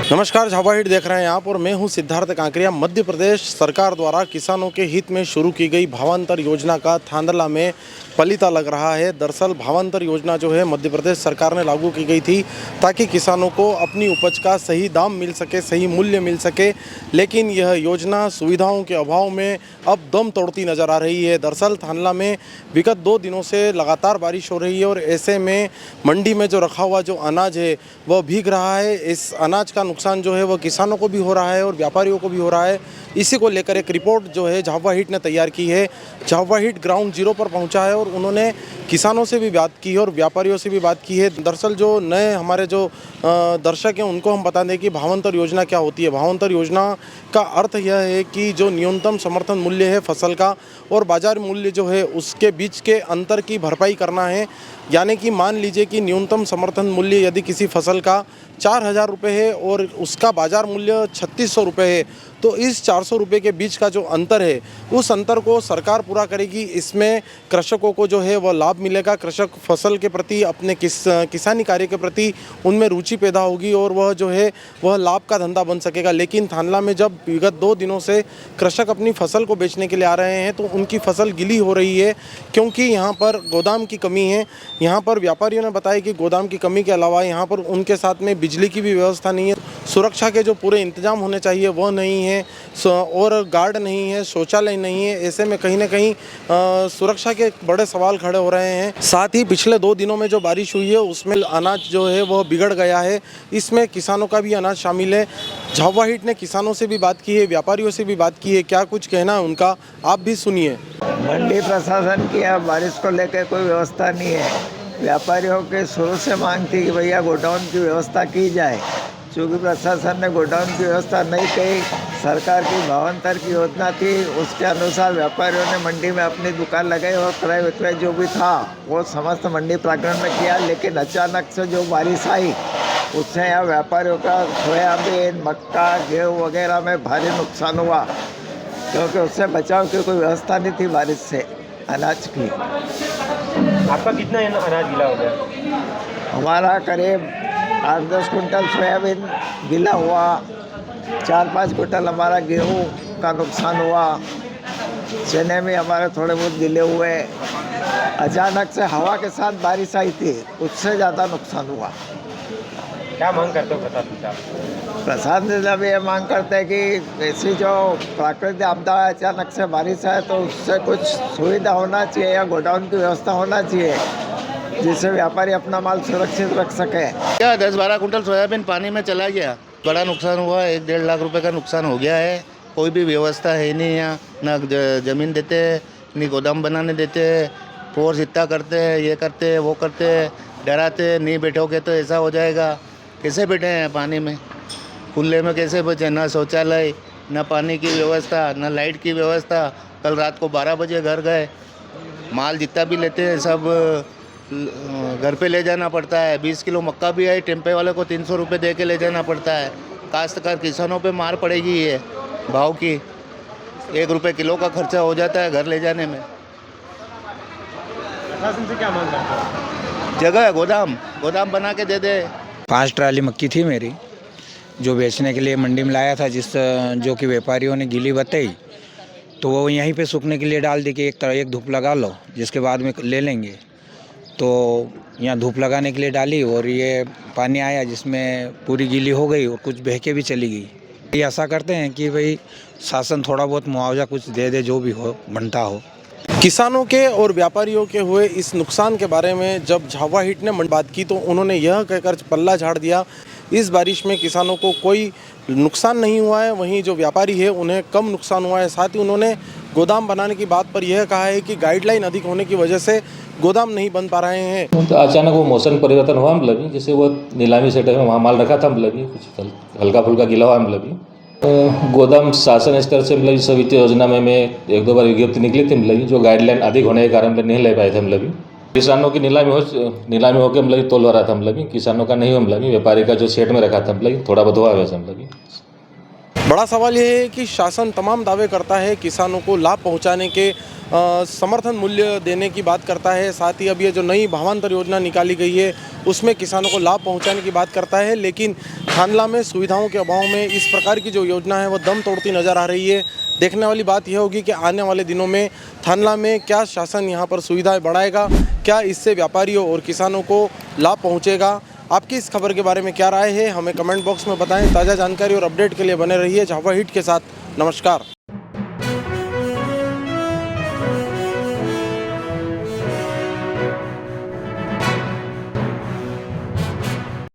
नमस्कार, झाबा हिट देख रहे हैं आप और मैं हूं सिद्धार्थ कांकरिया। मध्य प्रदेश सरकार द्वारा किसानों के हित में शुरू की गई भावांतर योजना का थांदला में पलीता लग रहा है। दरअसल भावांतर योजना जो है मध्य प्रदेश सरकार ने लागू की गई थी ताकि किसानों को अपनी उपज का सही दाम मिल सके, सही मूल्य मिल सके, लेकिन यह योजना सुविधाओं के अभाव में अब दम तोड़ती नज़र आ रही है। दरअसल थांदला में विगत 2 दिनों से लगातार बारिश हो रही है और ऐसे में मंडी में जो रखा हुआ जो अनाज है वह भीग रहा है। इस अनाज का नुकसान जो है वह किसानों को भी हो रहा है और व्यापारियों को भी हो रहा है। इसी को लेकर एक रिपोर्ट जो है झाबा हिट ने तैयार की है। झाबा हिट ग्राउंड जीरो पर पहुंचा है और उन्होंने किसानों से भी बात की है और व्यापारियों से भी बात की है। दरअसल जो नए हमारे जो दर्शक हैं उनको हम बता दें कि भावांतर योजना क्या होती है। भावांतर योजना का अर्थ यह है कि जो न्यूनतम समर्थन मूल्य है फसल का और बाजार मूल्य जो है उसके बीच के अंतर की भरपाई करना है। यानी कि मान लीजिए कि न्यूनतम समर्थन मूल्य यदि किसी फसल का 4,000 रुपये है और उसका बाज़ार मूल्य 3,600 रुपये है, तो इस 400 रुपये के बीच का जो अंतर है उस अंतर को सरकार पूरा करेगी। इसमें कृषकों को जो है वह लाभ मिलेगा। कृषक फसल के प्रति, अपने किसानी कार्य के प्रति उनमें रुचि पैदा होगी और वह जो है वह लाभ का धंधा बन सकेगा। लेकिन थांदला में जब विगत 2 दिनों से कृषक अपनी फसल को बेचने के लिए आ रहे हैं तो उनकी फसल गीली हो रही है क्योंकि यहाँ पर गोदाम की कमी है। यहाँ पर व्यापारियों ने बताया कि गोदाम की कमी के अलावा यहाँ पर उनके साथ में बिजली की भी व्यवस्था नहीं है, सुरक्षा के जो पूरे इंतजाम होने चाहिए वह नहीं है और गार्ड नहीं है, शौचालय नहीं है। ऐसे में कहीं ना कहीं सुरक्षा के बड़े सवाल खड़े हो रहे हैं। साथ ही पिछले 2 दिनों में जो बारिश हुई है उसमें अनाज जो है वह बिगड़ गया है। इसमें किसानों का भी अनाज शामिल है। झाबा हिट ने किसानों से भी बात की है, व्यापारियों से भी बात की है। क्या कुछ कहना है उनका, आप भी सुनिए। मंडी प्रशासन की अब बारिश को लेकर कोई व्यवस्था नहीं है। व्यापारियों के शुरू से मांग थी कि भैया गोडाउन की व्यवस्था की जाए। चूँकि प्रशासन ने गोडाउन की व्यवस्था नहीं की, सरकार की भावांतर की योजना थी, उसके अनुसार व्यापारियों ने मंडी में अपनी दुकान लगाई और क्रय विक्रय जो भी था वो समस्त मंडी प्रांगण में किया। लेकिन अचानक से जो बारिश आई उससे यहाँ व्यापारियों का सोयाबीन, मक्का, गेहूँ वगैरह में भारी नुकसान हुआ क्योंकि उससे बचाव की कोई व्यवस्था नहीं थी बारिश से अनाज की। आपका कितना अनाज गीला हो गया? हमारा करीब 8-10 कुंटल सोयाबीन गीला हुआ, 4-5 कुंटल हमारा गेहूं का नुकसान हुआ, चने में हमारे थोड़े बहुत गीले हुए। अचानक से हवा के साथ बारिश आई थी, उससे ज़्यादा नुकसान हुआ। क्या मांग करते हो प्रशासन से? प्रशासन से अब ये मांग करते हैं कि ऐसी जो प्राकृतिक आपदा है, अचानक से बारिश है तो उससे कुछ सुविधा होना चाहिए या गोडाउन की व्यवस्था होना चाहिए जिससे व्यापारी अपना माल सुरक्षित रख सके। क्या 10-12 कुंटल सोयाबीन पानी में चला गया, बड़ा नुकसान हुआ। 1-1.5 लाख रुपए का नुकसान हो गया है। कोई भी व्यवस्था है नहीं यहाँ, ना ज़मीन देते नहीं गोदाम बनाने देते, फोर्स इतना करते हैं, ये करते हैं, वो करते हैं, डराते नहीं बैठोगे तो ऐसा हो जाएगा। कैसे बैठे हैं पानी में, खुले में कैसे बचे? ना शौचालय, ना पानी की व्यवस्था, ना लाइट की व्यवस्था। कल रात को 12 बजे घर गए। माल जितना भी लेते हैं सब घर पे ले जाना पड़ता है। 20 किलो मक्का भी आई, टेम्पे वाले को 300 रुपये दे के ले जाना पड़ता है। काश्तकार किसानों पे मार पड़ेगी ये भाव की। 1 रुपये किलो का खर्चा हो जाता है घर ले जाने में। प्रशासन से क्या मांग करते हो? जगह गोदाम बना के दे दे। 5 ट्राली मक्की थी मेरी जो बेचने के लिए मंडी में लाया था, जो कि व्यापारियों ने गीली बताई तो वो यहीं पे सूखने के लिए डाल दी कि एक धूप लगा लो जिसके बाद में ले लेंगे। तो यहाँ धूप लगाने के लिए डाली और ये पानी आया जिसमें पूरी गीली हो गई और कुछ बह के भी चली गई। ये ऐसा करते हैं कि भाई शासन थोड़ा बहुत मुआवजा कुछ दे दे, जो भी हो बनता हो। किसानों के और व्यापारियों के हुए इस नुकसान के बारे में जब झाबा हिट ने बात की तो उन्होंने यह कहकर पल्ला झाड़ दिया, इस बारिश में किसानों को कोई नुकसान नहीं हुआ है, वहीं जो व्यापारी है उन्हें कम नुकसान हुआ है। साथ ही उन्होंने गोदाम बनाने की बात पर यह कहा है कि गाइडलाइन अधिक होने की वजह से गोदाम नहीं बन पा रहे हैं। तो अचानक वो मौसम परिवर्तन हुआ, मतलब जैसे वो नीलामी सेंटर में वहाँ माल रखा था, मतलब कुछ हल्का फुल्का गिला हुआ, मतलब गोदाम शासन स्तर से मतलब इस वित्तीय योजना में मैं 1-2 बार विज्ञप्ति निकली थी, मतलब जो गाइडलाइन अधिक होने के कारण नहीं ले पाए थे। मतलब किसानों की नीलामी होकर मतलब तोल रहा था, मतलब किसानों का नहीं हुआ, मतलब व्यापारी का जो सेट में रखा था मतलब थोड़ा बहुत हुआ वैसे मतलब। बड़ा सवाल ये है कि शासन तमाम दावे करता है, किसानों को लाभ पहुंचाने के समर्थन मूल्य देने की बात करता है, साथ ही अब ये जो नई भावांतर योजना निकाली गई है उसमें किसानों को लाभ पहुंचाने की बात करता है, लेकिन थानला में सुविधाओं के अभाव में इस प्रकार की जो योजना है वो दम तोड़ती नज़र आ रही है। देखने वाली बात यह होगी कि आने वाले दिनों में थानला में क्या शासन यहाँ पर सुविधाएं बढ़ाएगा, क्या इससे व्यापारियों और किसानों को लाभ पहुँचेगा। आपकी इस खबर के बारे में क्या राय है, हमें कमेंट बॉक्स में बताएं। ताज़ा जानकारी और अपडेट के लिए बने रहिए झाबुआ हिट के साथ। नमस्कार।